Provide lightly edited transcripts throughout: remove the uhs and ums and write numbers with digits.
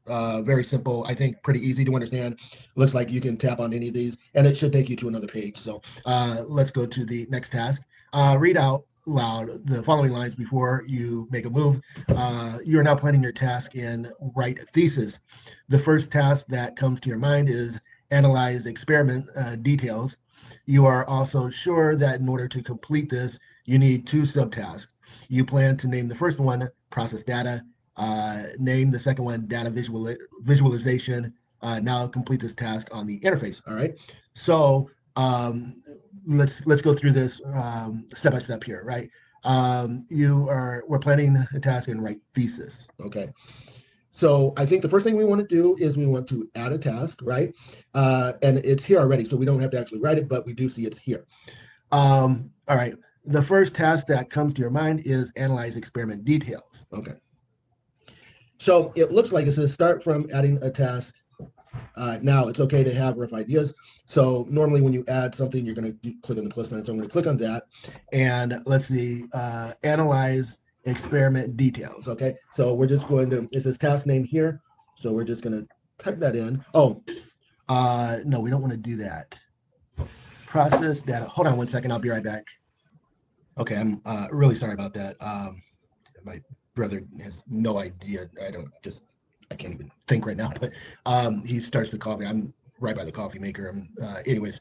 Very simple. I think pretty easy to understand. Looks like you can tap on any of these, and it should take you to another page. So let's go to the next task. Read out loud the following lines before you make a move. You are now planning your task in write thesis. The first task that comes to your mind is analyze experiment details. You are also sure that in order to complete this, you need two subtasks. You plan to name the first one process data, name the second one data visualization. Now complete this task on the interface. All right. So let's go through this step by step here, right? We're planning a task and write thesis. Okay. So I think the first thing we want to do is we want to add a task, right? And it's here already, so we don't have to actually write it, but we do see it's here. All right. The first task that comes to your mind is analyze experiment details. Okay. So it looks like it says start from adding a task. Now it's okay to have rough ideas. So normally when you add something, you're going to click on the plus sign. So I'm going to click on that, and let's see, analyze experiment details. Okay, so we're just going to, it says task name here. So we're just going to type that in. Oh, no, we don't want to do that. Process data. Hold on one second. I'll be right back. Okay, I'm really sorry about that. My brother has no idea. I can't even think right now, but he starts the coffee. I'm right by the coffee maker. Anyways,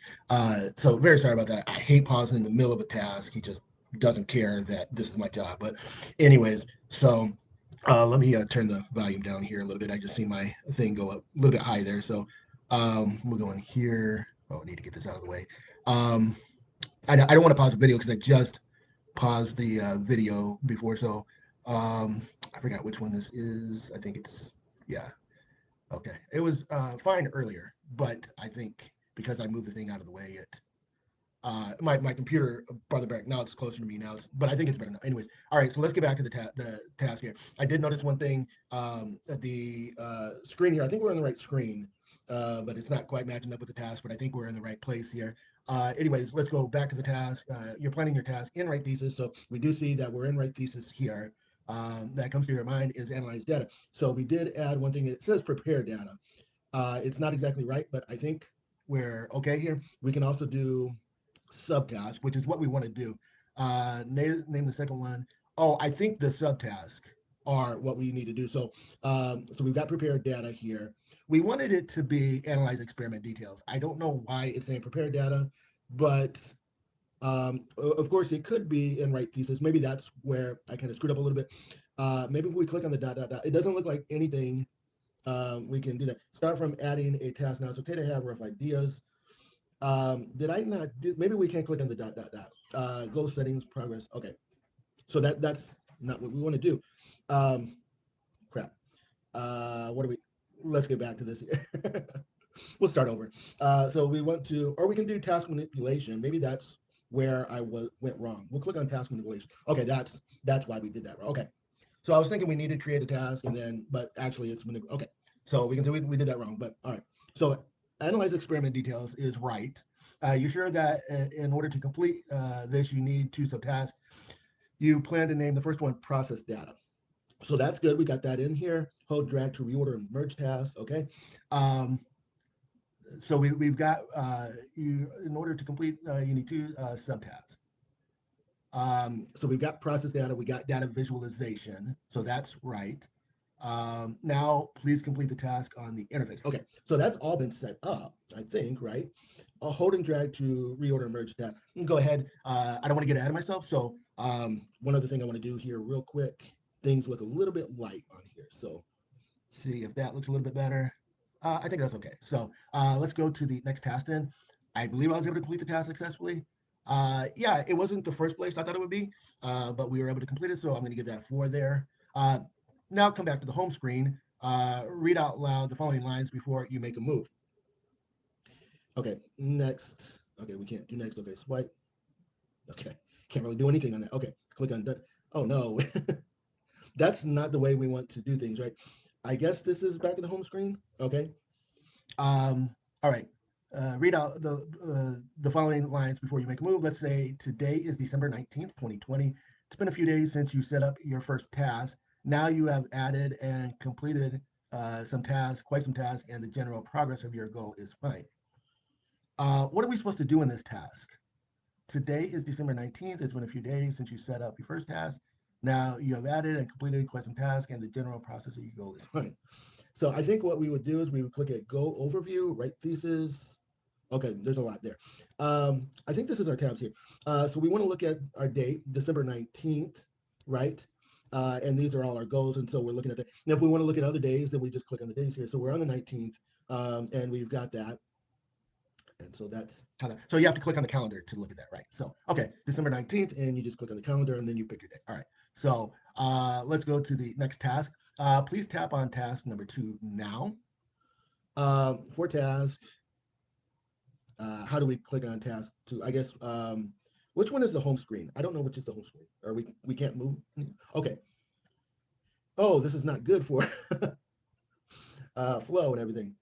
so very sorry about that. I hate pausing in the middle of a task. He just doesn't care that this is my job. But anyways, so let me turn the volume down here a little bit. I just see my thing go up a little bit high there. So we'll go in here. Oh, I need to get this out of the way. Um, I don't want to pause the video because I just paused the video before. So I forgot which one this is. I think it's, yeah. Okay. It was fine earlier, but I think because I moved the thing out of the way, my computer brought it back. Now it's closer to me now, but I think it's better now. Anyways, all right. So let's get back to the task here. I did notice one thing at the screen here. I think we're on the right screen, but it's not quite matching up with the task. But I think we're in the right place here. Anyways, let's go back to the task. You're planning your task in write thesis, so we do see that we're in write thesis here. That comes to your mind is analyze data. So we did add one thing. It says prepare data. It's not exactly right, but I think we're okay here. We can also do subtask, which is what we want to do. Name the second one. Oh, I think the subtask are what we need to do. So we've got prepared data here. We wanted it to be analyze experiment details. I don't know why it's saying prepared data, but of course it could be in write thesis. Maybe that's where I kind of screwed up a little bit. Maybe if we click on the dot dot dot, it doesn't look like anything. We can do that. Start from adding a task. Now it's okay to have rough ideas. Did I not do? Maybe we can click on the dot dot dot. Goal settings progress. Okay, so that's not what we want to do. Crap. What do we? Let's get back to this. We'll start over. So we want to, or we can do task manipulation. Maybe that's where went wrong. We'll click on task manipulation. Okay, that's why we did that. Okay. So I was thinking we need to create a task and then, but actually it's okay. So we can say we did that wrong. But all right. So analyze experiment details is right. You're sure that in order to complete this, you need two subtasks. You plan to name the first one process data. So that's good. We got that in here. Hold drag to reorder and merge task. Okay. Um, so we've got you in order to complete you need two subtasks. So we've got process data, we got data visualization, so that's right. Now please complete the task on the interface. Okay, so that's all been set up, I think, right? I'll hold and drag to reorder and merge task. Go ahead. I don't want to get ahead of myself, so one other thing I want to do here real quick. Things look a little bit light on here, so see if that looks a little bit better. I think that's okay. So let's go to the next task then. I believe I was able to complete the task successfully. Yeah, it wasn't the first place I thought it would be, but we were able to complete it. So I'm going to give that a 4 there. Now come back to the home screen. Read out loud the following lines before you make a move. Okay, next. Okay, we can't do next. Okay, swipe. Okay, can't really do anything on that. Okay, click on that. Oh no, that's not the way we want to do things, right? I guess this is back in the home screen. Okay. All right. Read out the following lines before you make a move. Let's say today is December 19th, 2020. It's been a few days since you set up your first task. Now you have added and completed some tasks, quite some tasks, and the general progress of your goal is fine. What are we supposed to do in this task? Today is December 19th. It's been a few days since you set up your first task. Now you have added and completed quite some tasks, and the general process of your goal is fine. So I think what we would do is we would click at Goal Overview, Write Thesis. Okay, there's a lot there. I think this is our tabs here. So we want to look at our date, December 19th, right? And these are all our goals, and so we're looking at that. Now, if we want to look at other days, then we just click on the days here. So we're on the 19th, and we've got that. And so that's how that, so you have to click on the calendar to look at that, right? So, okay, December 19th, and you just click on the calendar, and then you pick your day. All right, so let's go to the next task. Please tap on task number 2 now. For task, how do we click on task 2? I guess, which one is the home screen? I don't know which is the home screen. Or we can't move? Okay. Oh, this is not good for flow and everything.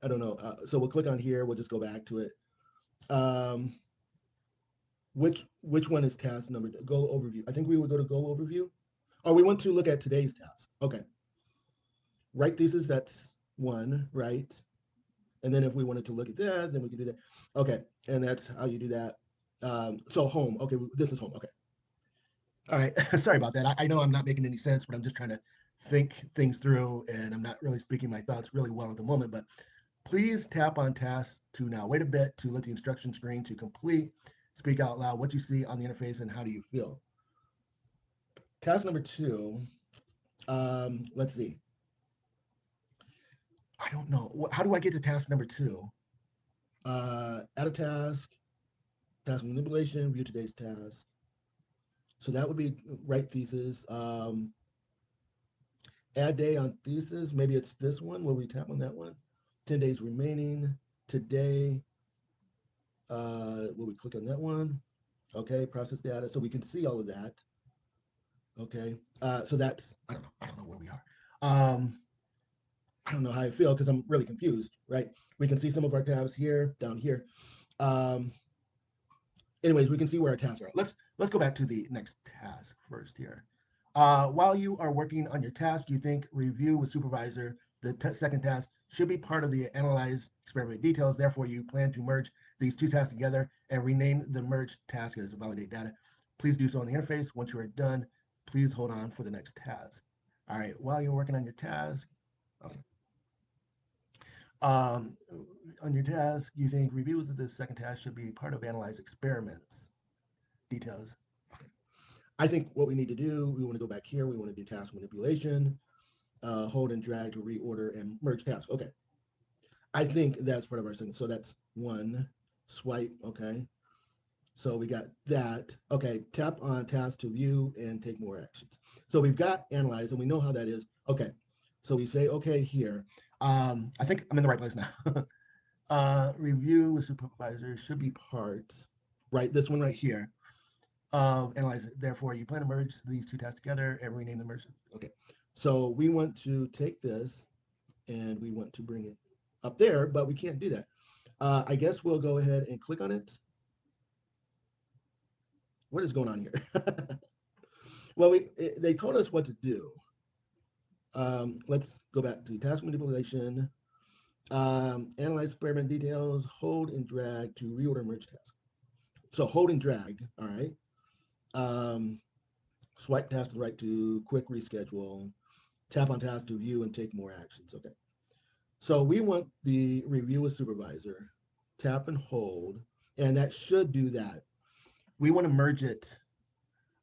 I don't know. So we'll click on here. We'll just go back to it. Which one is task number? Goal overview. I think we would go to goal overview. Oh, we want to look at today's task. Okay. Write thesis, that's 1, right? And then if we wanted to look at that, then we can do that. Okay, and that's how you do that. So home. Okay, this is home. Okay. All right. Sorry about that. I know I'm not making any sense, but I'm just trying to think things through, and I'm not really speaking my thoughts really well at the moment. But please tap on task 2 now. Wait a bit to let the instruction screen to complete. Speak out loud what you see on the interface and how do you feel. Task number 2. Let's see. I don't know. How do I get to task number 2? Add a task manipulation, view today's task. So that would be write thesis. Add day on thesis. Maybe it's this one. Will we tap on that one? 10 days remaining. Today. Will we click on that one? Okay, process data. So we can see all of that. Okay. So that's, I don't know where we are. I don't know how I feel because I'm really confused, right? We can see some of our tabs here, down here. Anyways, we can see where our tasks are. Let's go back to the next task first here. While you are working on your task, you think review with supervisor, the second task, should be part of the analyze experiment details. Therefore, you plan to merge these 2 tasks together and rename the merged task as validate data. Please do so on the interface. Once you are done, please hold on for the next task. All right, while you're working on your task, okay. On your task, you think review of the second task should be part of analyze experiments details. Okay. I think what we need to do, we want to go back here. We want to do task manipulation, hold and drag to reorder and merge tasks. Okay. I think that's part of our sentence. So that's 1 swipe. Okay. So we got that. Okay. Tap on task to view and take more actions. So we've got analyze and we know how that is. Okay. So we say, okay, here. I think I'm in the right place now. Review with supervisor should be part, right? This one right here of analyze. Therefore, you plan to merge these 2 tasks together and rename the merge. Okay. So we want to take this and we want to bring it up there, but we can't do that. I guess we'll go ahead and click on it. What is going on here? Well, they told us what to do. Let's go back to task manipulation, analyze experiment details, hold and drag to reorder merge task. So hold and drag, all right. Swipe task to the right to quick reschedule, tap on task to view and take more actions. Okay. So we want the review with supervisor, tap and hold, and that should do that. We want to merge it.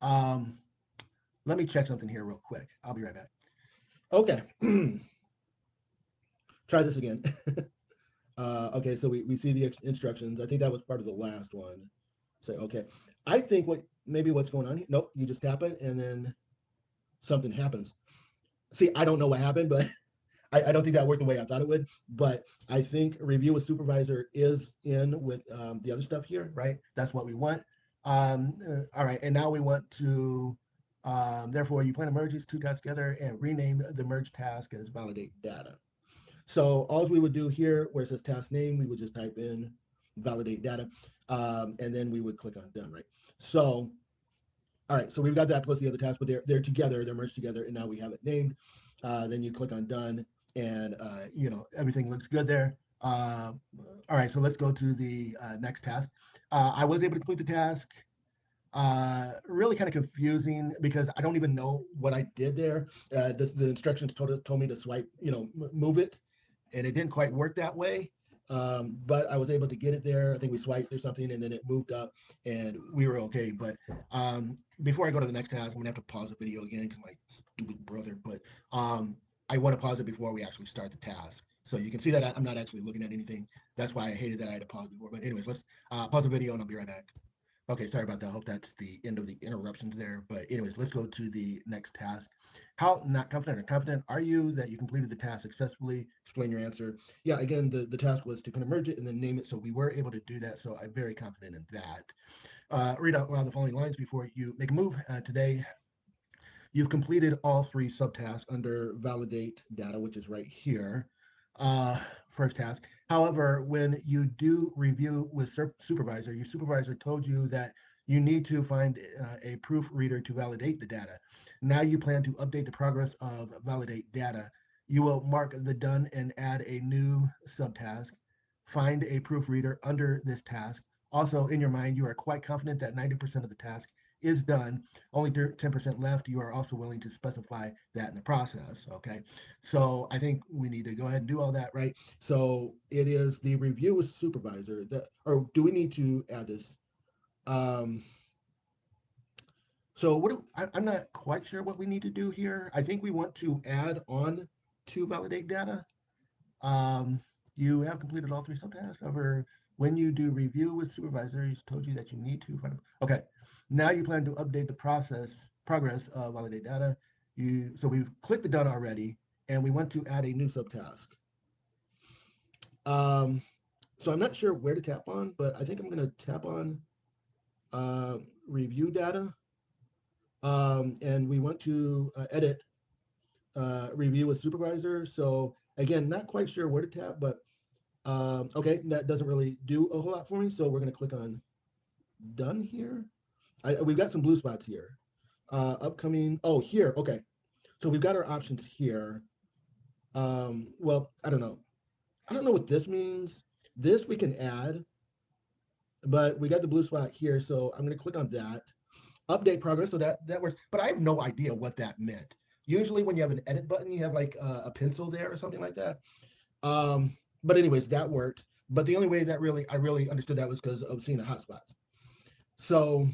Let me check something here real quick. I'll be right back. Okay. Try this again. Okay, so we see the instructions. I think that was part of the last one. Say, okay. I think what's going on here. Nope, you just tap it and then something happens. See, I don't know what happened, but I don't think that worked the way I thought it would. But I think review with supervisor is in with the other stuff here, right? That's what we want. All right, and now we want to, therefore, you plan to merge these 2 tasks together and rename the merge task as validate data. So all we would do here, where it says task name, we would just type in validate data, and then we would click on done, right? So, all right, so we've got that plus the other task, but they're together, they're merged together, and now we have it named. then you click on done, and everything looks good there. All right, so let's go to the next task. I was able to complete the task. Really kind of confusing because I don't even know what I did there. The instructions told me to swipe, move it, and it didn't quite work that way. But I was able to get it there. I think we swiped or something, and then it moved up, and we were okay. But before I go to the next task, I'm gonna have to pause the video again because my stupid brother. But I want to pause it before we actually start the task, so you can see that I'm not actually looking at anything. That's why I hated that I had to pause before. But anyways, let's pause the video, and I'll be right back. Okay, sorry about that. I hope that's the end of the interruptions there. But anyways, let's go to the next task. How not confident or confident are you that you completed the task successfully? Explain your answer. Yeah, again, the task was to kind of merge it and then name it. So we were able to do that. So I'm very confident in that. Read out loud the following lines before you make a move. Today, you've completed all 3 subtasks under validate data, which is right here. First task. However, when you do review with supervisor, your supervisor told you that you need to find a proofreader to validate the data. Now you plan to update the progress of validate data. You will mark the done and add a new subtask. Find a proofreader under this task. Also, in your mind, you are quite confident that 90% of the task is done, only 10% left. You are also willing to specify that in the process. Okay, so I think we need to go ahead and do all that, right? So it is the review with supervisor that, or do we need to add this? So I'm not quite sure what we need to do here. I think we want to add on to validate data. You have completed all 3 subtasks. However, when you do review with supervisor, he's told you that you need to find. Okay, now you plan to update the progress of validate data. So we've clicked the done already, and we want to add a new subtask. So I'm not sure where to tap on, but I think I'm going to tap on review data, and we want to edit review with supervisor. So again, not quite sure where to tap, but okay, that doesn't really do a whole lot for me. So we're going to click on done here. We've got some blue spots here. Upcoming, oh, here, okay. So we've got our options here. Well, I don't know. I don't know what this means. This we can add, but we got the blue spot here. So I'm going to click on that. Update progress, so that works. But I have no idea what that meant. Usually when you have an edit button, you have like a pencil there or something like that. But anyways, that worked. But the only way that I really understood that was because of seeing the hotspots. So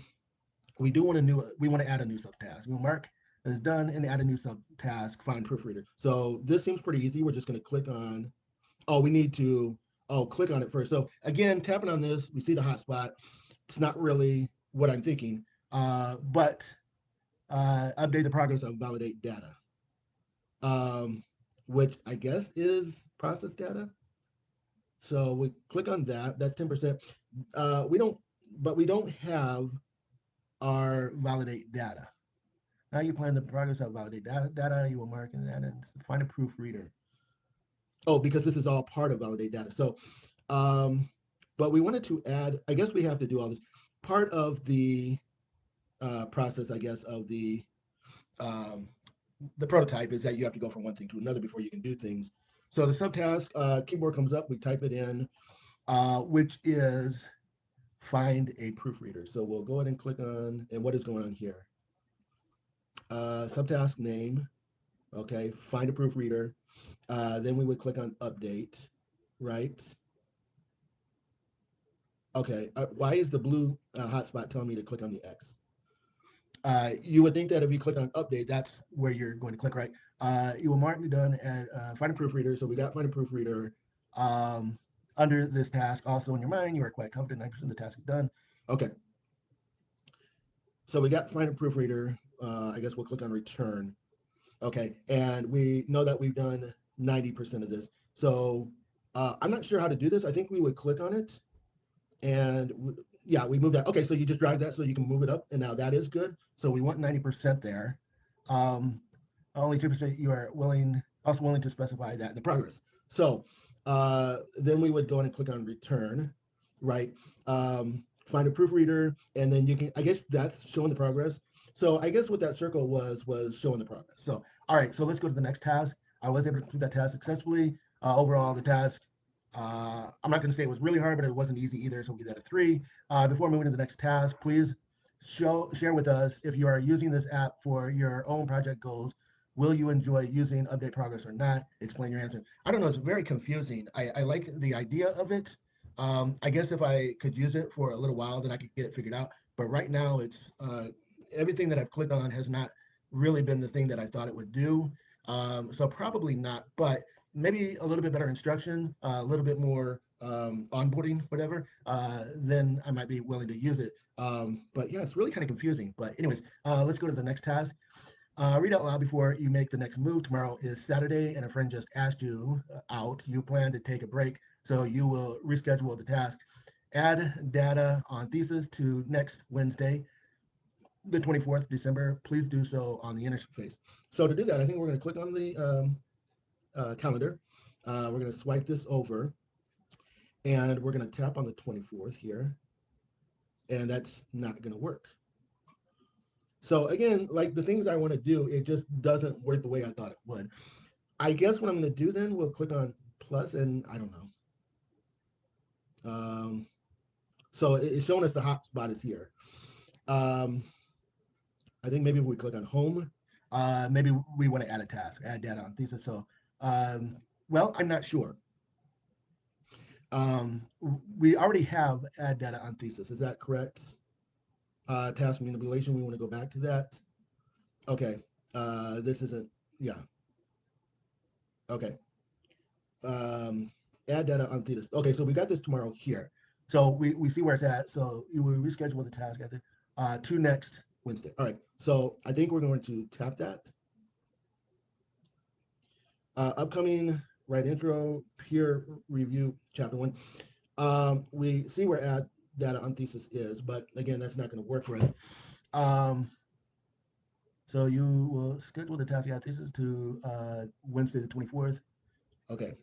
we want to add a new subtask. We'll mark as done and add a new subtask, find proofreader. So this seems pretty easy. We're just going to click on, we need to, click on it first. So again, tapping on this, we see the hotspot. It's not really what I'm thinking, but update the progress of validate data, which I guess is process data. So we click on that. That's 10%. We don't have our validate data. Now you plan the progress of validate data. You will mark in that and find a proofreader. Oh, because this is all part of validate data. So, but we wanted to add, I guess we have to do all this. Part of the process, I guess, of the prototype is that you have to go from one thing to another before you can do things. So the subtask keyboard comes up, we type it in, which is find a proofreader. So we'll go ahead and click on, and what is going on here? Subtask name, okay, find a proofreader. Then we would click on update, right? Okay, why is the blue hotspot telling me to click on the X? You would think that if you click on update, that's where you're going to click, right? You will mark me done and find a proofreader. So we got find a proofreader under this task. Also in your mind, you are quite confident 90% of the task is done. Okay. So we got find a proofreader. I guess we'll click on return. Okay, and we know that we've done 90% of this. So I'm not sure how to do this. I think we would click on it and yeah, we move that. Okay, so you just drag that so you can move it up, and now that is good. So we want 90% there. Only 2% you are also willing to specify that in the progress. So then we would go in and click on return, right? Find a proofreader, and then you can, I guess that's showing the progress. So I guess what that circle was showing the progress. So All right, so let's go to the next task. I was able to complete that task successfully. Overall, the task, I'm not going to say it was really hard, but it wasn't easy either, so we'll give that a 3. Before moving to the next task, please share with us if you are using this app for your own project goals. Will you enjoy using update progress or not? Explain your answer. I don't know, it's very confusing. I like the idea of it. I guess if I could use it for a little while, then I could get it figured out. But right now, it's everything that I've clicked on has not really been the thing that I thought it would do. So probably not, but maybe a little bit better instruction, a little bit more onboarding, whatever, then I might be willing to use it. But yeah, it's really kind of confusing. But anyways, let's go to the next task. Read out loud before you make the next move. Tomorrow is Saturday, and a friend just asked you out. You plan to take a break, so you will reschedule the task. Add data on thesis to next Wednesday, the 24th December. Please do so on the interface. So to do that, I think we're going to click on the calendar. We're going to swipe this over, and we're going to tap on the 24th here, and that's not going to work. So again, like the things I want to do, it just doesn't work the way I thought it would. I guess what I'm going to do then, we'll click on plus, and I don't know. So it's showing us the hotspot is here. I think maybe if we click on home, maybe we want to add a task, add data on thesis. So, well, I'm not sure. We already have add data on thesis. Is that correct? Task manipulation, we want to go back to that. Okay, this isn't, yeah. Okay. Add data on thesis. Okay, so we got this tomorrow here. So we see where it's at. So you will reschedule the task at the to next Wednesday. All right, so I think we're going to tap that. Upcoming, right intro, peer review, chapter 1. We see where add data on thesis is, but again, that's not going to work for us. So you will schedule the task add thesis to Wednesday the 24th. Okay.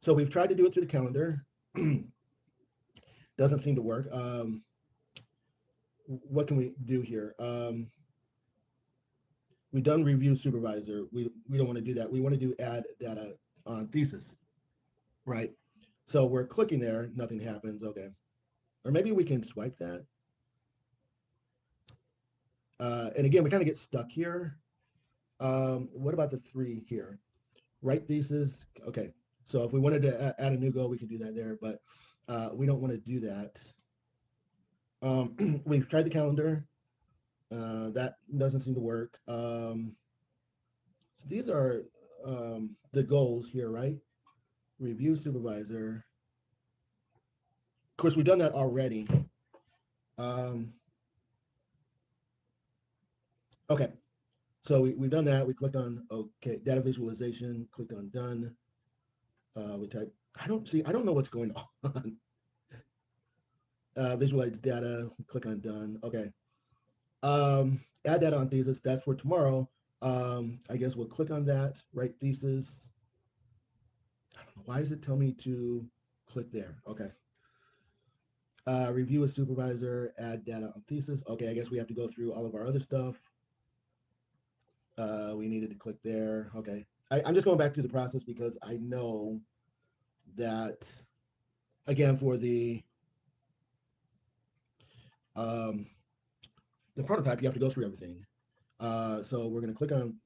So we've tried to do it through the calendar. Doesn't seem to work. What can we do here? We've done review supervisor. We don't want to do that. We want to do add data on thesis, right? So we're clicking there, nothing happens. Okay. Or maybe we can swipe that. And again, we kind of get stuck here. What about the 3 here? Write thesis. Okay. So if we wanted to add a new goal, we could do that there, but we don't want to do that. We've tried the calendar. That doesn't seem to work. So these are the goals here, right? Review supervisor. Of course, we've done that already. Okay, so we've done that. We clicked on, okay, data visualization, clicked on done. We type, I don't know what's going on. Visualize data, click on done. Okay. Add data on thesis, that's for tomorrow. I guess we'll click on that, write thesis. I don't know, why does it tell me to click there? Okay. Review a supervisor, add data on thesis. Okay, I guess we have to go through all of our other stuff. We needed to click there. Okay. I'm just going back through the process because I know that, again, for the prototype, you have to go through everything. So we're going to click on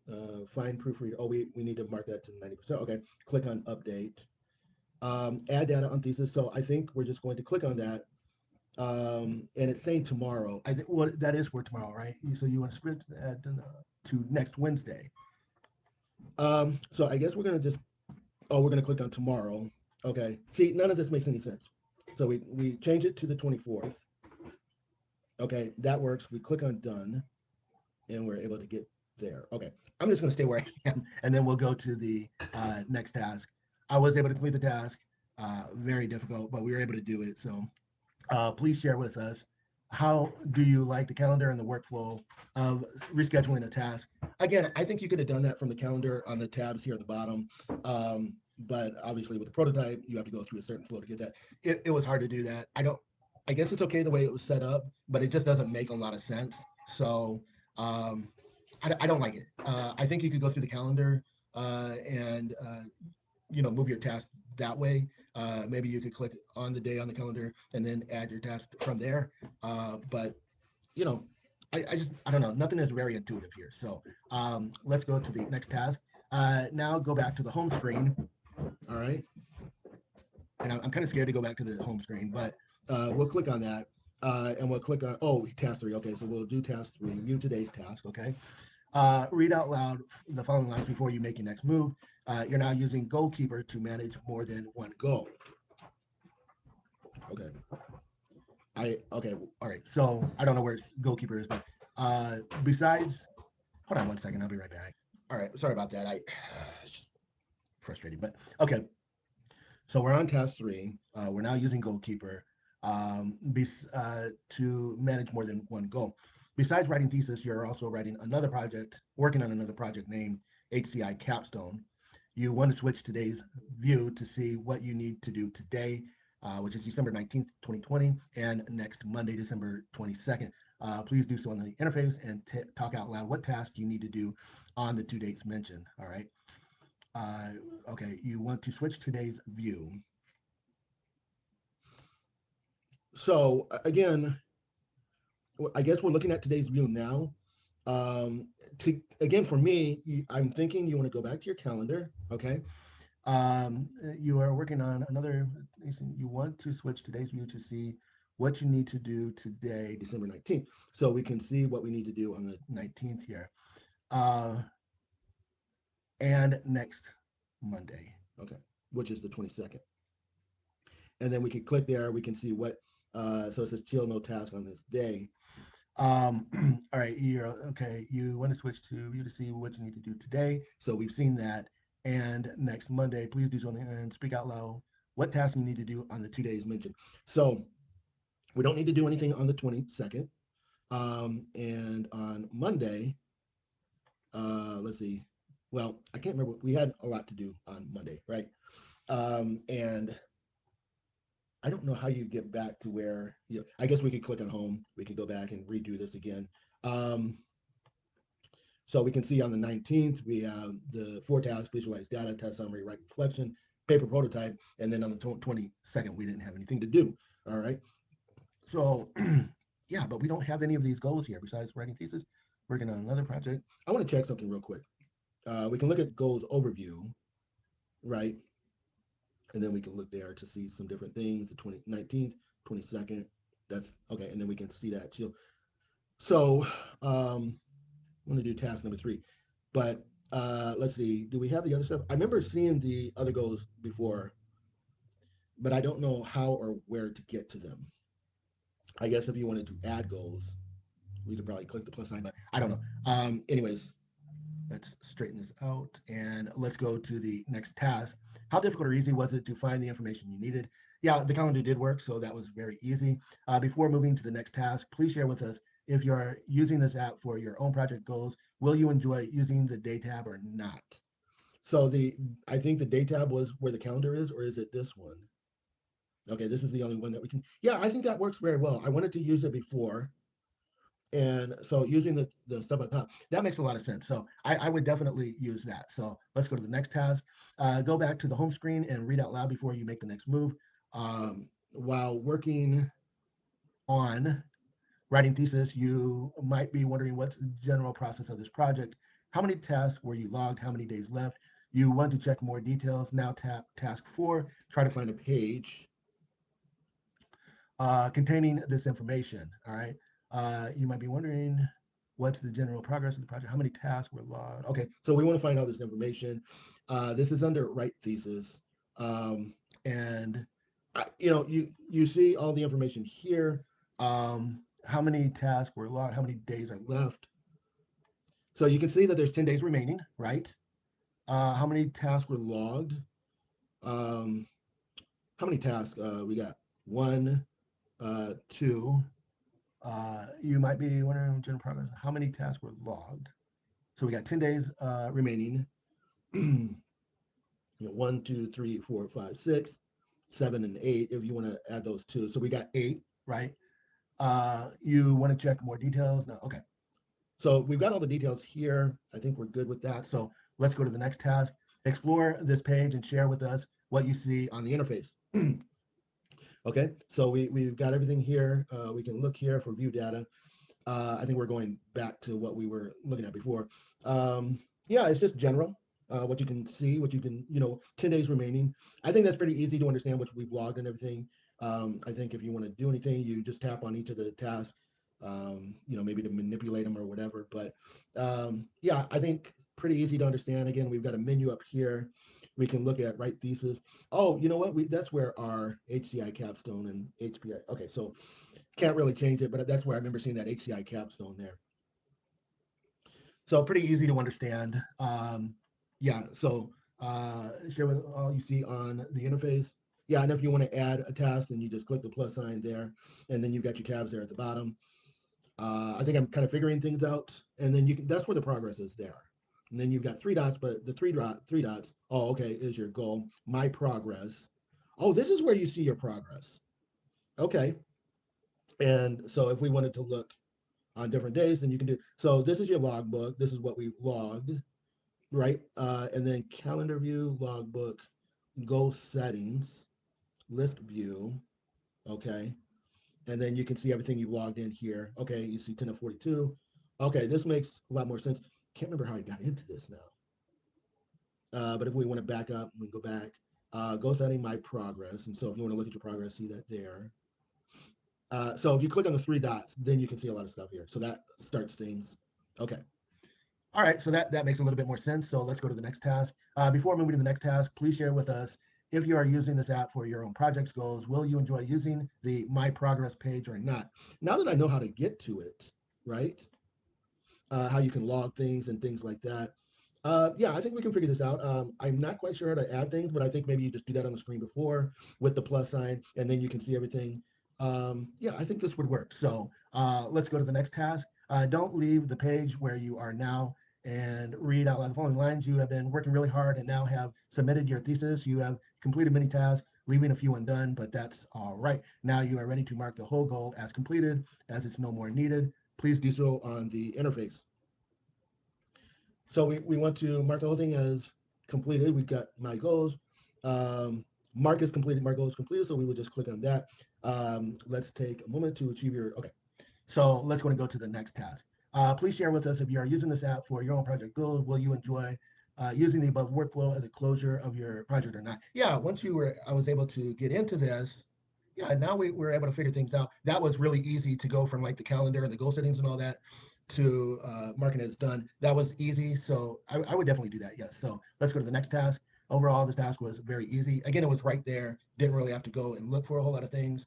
find proofreader. Oh, we need to mark that to 90%. Okay, click on update. Add data on thesis. So I think we're just going to click on that. And it's saying tomorrow. I think what that is for tomorrow, right? So you want to script that to next Wednesday. So I guess we're going to just, we're going to click on tomorrow. Okay. See, none of this makes any sense. So we change it to the 24th. Okay, that works. We click on done and we're able to get there. Okay, I'm just going to stay where I am and then we'll go to the next task. I was able to complete the task. Very difficult, but we were able to do it. So please share with us, how do you like the calendar and the workflow of rescheduling a task? Again, I think you could have done that from the calendar on the tabs here at the bottom. But obviously with the prototype, you have to go through a certain flow to get that. It was hard to do that. I guess it's okay the way it was set up, but it just doesn't make a lot of sense. So um, I don't like it. I think you could go through the calendar and move your task that way. Maybe you could click on the day on the calendar and then add your task from there. But you know, I don't know. Nothing is very intuitive here. So let's go to the next task. Now go back to the home screen. All right. And I'm kind of scared to go back to the home screen, but we'll click on that and we'll click on, oh, task 3. Okay, so we'll do task 3, view today's task, okay? Read out loud the following lines before you make your next move. You're now using GoalKeeper to manage more than one goal. Okay. Okay, all right. So I don't know where GoalKeeper is, but besides, hold on one second, I'll be right back. All right, sorry about that. It's just frustrating, but okay. So we're on task 3. We're now using GoalKeeper to manage more than one goal. Besides writing thesis, you're also writing another project, working on another project named HCI Capstone. You want to switch today's view to see what you need to do today, which is December 19th, 2020, and next Monday, December 22nd. Please do so on the interface and talk out loud what task you need to do on the 2 dates mentioned, all right? Okay, you want to switch today's view. So again, I guess we're looking at today's view now. Again, for me, I'm thinking you want to go back to your calendar, okay? You are working on another, you want to switch today's view to see what you need to do today, December 19th. So we can see what we need to do on the 19th here. And next Monday, okay, which is the 22nd. And then we can click there, we can see what, so it says chill, no task on this day. All right, okay, you want to switch to view to see what you need to do today. So we've seen that. And next Monday, please do something and speak out loud what task you need to do on the 2 days mentioned. So we don't need to do anything on the 22nd. And on Monday, let's see. Well, I can't remember. We had a lot to do on Monday, right? And I don't know how you get back to where, I guess we could click on home. We could go back and redo this again. So we can see on the 19th, we have the 4 tasks, visualize data, test summary, write reflection, paper prototype. And then on the 22nd, we didn't have anything to do. All right. So yeah, but we don't have any of these goals here besides writing thesis, working on another project. I want to check something real quick. We can look at goals overview, right? And then we can look there to see some different things, the 19th, 22nd, that's okay. And then we can see that chill. So I'm gonna do task number 3, but let's see, do we have the other stuff? I remember seeing the other goals before, but I don't know how or where to get to them. I guess if you wanted to add goals, we could probably click the plus sign, but I don't know. Anyways, let's straighten this out and let's go to the next task. How difficult or easy was it to find the information you needed? Yeah, the calendar did work, so that was very easy. Before moving to the next task, please share with us if you're using this app for your own project goals. Will you enjoy using the day tab or not? So I think the day tab was where the calendar is, or is it this one? Okay, this is the only one that we can. Yeah, I think that works very well. I wanted to use it before. And so using the stuff at the top, that makes a lot of sense. So I would definitely use that. So let's go to the next task. Go back to the home screen and read out loud before you make the next move. While working on writing thesis, you might be wondering what's the general process of this project. How many tasks were you logged? How many days left? You want to check more details. Now tap task 4, try to find a page containing this information, all right? You might be wondering, what's the general progress of the project? How many tasks were logged? Okay, so we want to find all this information. This is under write thesis. And, you see all the information here. How many tasks were logged? How many days are left? So you can see that there's 10 days remaining, right? How many tasks were logged? How many tasks? We got 1, 2. You might be wondering, general progress, how many tasks were logged? So we got 10 days remaining. 1, 2, 3, 4, 5, 6, 7, and 8, if you want to add those 2. So we got 8, right? You want to check more details? No, okay. So we've got all the details here. I think we're good with that. So let's go to the next task. Explore this page and share with us what you see on the interface. Okay, so we've got everything here. We can look here for view data. I think we're going back to what we were looking at before. Yeah, it's just general, what you can see, what you can, 10 days remaining. I think that's pretty easy to understand what we've logged and everything. I think if you want to do anything, you just tap on each of the tasks, maybe to manipulate them or whatever. But yeah, I think pretty easy to understand. Again, we've got a menu up here. We can look at write thesis. Oh, you know what? That's where our HCI capstone and HPI. Okay, so can't really change it, but that's where I remember seeing that HCI capstone there. So pretty easy to understand. Yeah, so share with all you see on the interface. Yeah, and if you want to add a task, then you just click the plus sign there, and then you've got your tabs there at the bottom. I think I'm kind of figuring things out, and then that's where the progress is there. And then you've got three dots, but the three dots, oh, okay, is your goal. My progress. Oh, this is where you see your progress. Okay. And so if we wanted to look on different days, then you can do. So this is your logbook. This is what we logged, right? And then calendar view, logbook, goal settings, list view, okay? And then you can see everything you've logged in here. Okay, you see 10 of 42. Okay, this makes a lot more sense. Can't remember how I got into this now. But if we want to back up, we go back. Goal setting, my progress. And so if you want to look at your progress, see that there. So if you click on the three dots, then you can see a lot of stuff here. So that starts things. Okay. All right, so that makes a little bit more sense. So let's go to the next task. Before moving to the next task, please share with us if you are using this app for your own projects goals. Will you enjoy using the My Progress page or not? Now that I know how to get to it, right? How you can log things and things like that. Yeah, I think we can figure this out. I'm not quite sure how to add things, but I think maybe you just do that on the screen before with the plus sign, and then you can see everything. Yeah, I think this would work. So let's go to the next task. Don't leave the page where you are now and read out loud the following lines. You have been working really hard and now have submitted your thesis. You have completed many tasks, leaving a few undone, but that's all right. Now you are ready to mark the whole goal as completed, as it's no more needed. Please do so on the interface. So we want to mark the whole thing as completed. We've got my goals. Mark is completed, my goal is completed, so we will just click on that. Let's take a moment to achieve your, okay. So let's go and go to the next task. Please share with us if you are using this app for your own project goals. Will you enjoy using the above workflow as a closure of your project or not? Yeah, once I was able to get into this, yeah, now we were able to figure things out. That was really easy to go from like the calendar and the goal settings and all that to marking it as done. That was easy. So I would definitely do that. Yes. So let's go to the next task. Overall, this task was very easy. Again, it was right there. Didn't really have to go and look for a whole lot of things.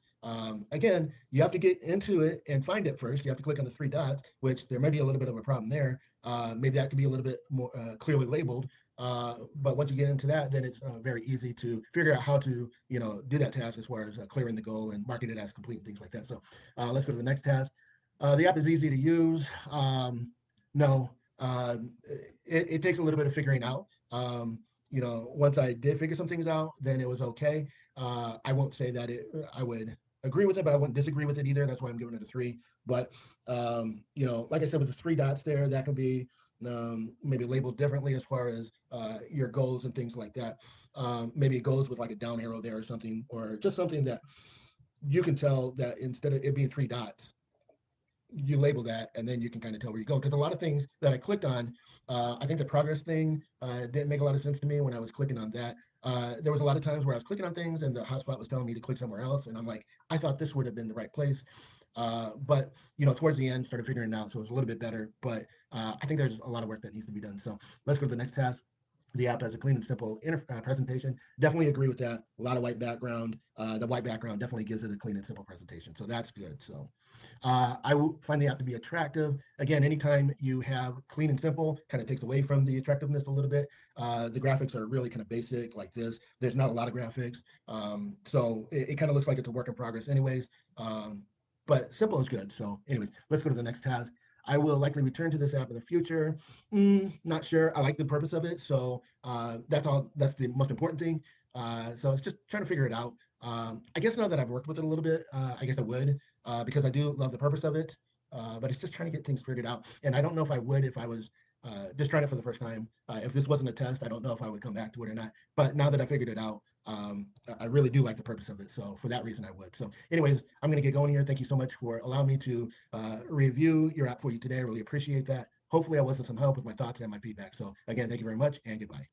Again, you have to get into it and find it first. You have to click on the three dots, which there may be a little bit of a problem there. Maybe that could be a little bit more clearly labeled. But once you get into that, then it's very easy to figure out how to, do that task as far as clearing the goal and marking it as complete and things like that. So let's go to the next task. The app is easy to use. No, it takes a little bit of figuring out. Once I did figure some things out, then it was okay. I won't say that I would agree with it, but I wouldn't disagree with it either. That's why I'm giving it a 3. But, like I said, with the 3 dots there, that could be maybe labeled differently as far as your goals and things like that. Maybe it goes with like a down arrow there or something, or just something that you can tell that instead of it being 3 dots, you label that and then you can kind of tell where you go. Because a lot of things that I clicked on, I think the progress thing didn't make a lot of sense to me when I was clicking on that. There was a lot of times where I was clicking on things and the hotspot was telling me to click somewhere else. And I'm like, I thought this would have been the right place. But, towards the end, started figuring it out. So it was a little bit better. But I think there's a lot of work that needs to be done. So let's go to the next task. The app has a clean and simple presentation. Definitely agree with that. A lot of white background. The white background definitely gives it a clean and simple presentation. So that's good. So I will find the app to be attractive. Again, anytime you have clean and simple, kind of takes away from the attractiveness a little bit. The graphics are really kind of basic like this. There's not a lot of graphics. So it kind of looks like it's a work in progress anyways. But simple is good. So anyways, let's go to the next task. I will likely return to this app in the future. Not sure. I like the purpose of it. So that's all. That's the most important thing. So it's just trying to figure it out. I guess now that I've worked with it a little bit, I guess I would. because I do love the purpose of it, but it's just trying to get things figured out. And I don't know if I would if I was just trying it for the first time. If this wasn't a test, I don't know if I would come back to it or not. But now that I figured it out, I really do like the purpose of it. So for that reason, I would. So anyways, I'm going to get going here. Thank you so much for allowing me to review your app for you today. I really appreciate that. Hopefully I was of some help with my thoughts and my feedback. So again, thank you very much and goodbye.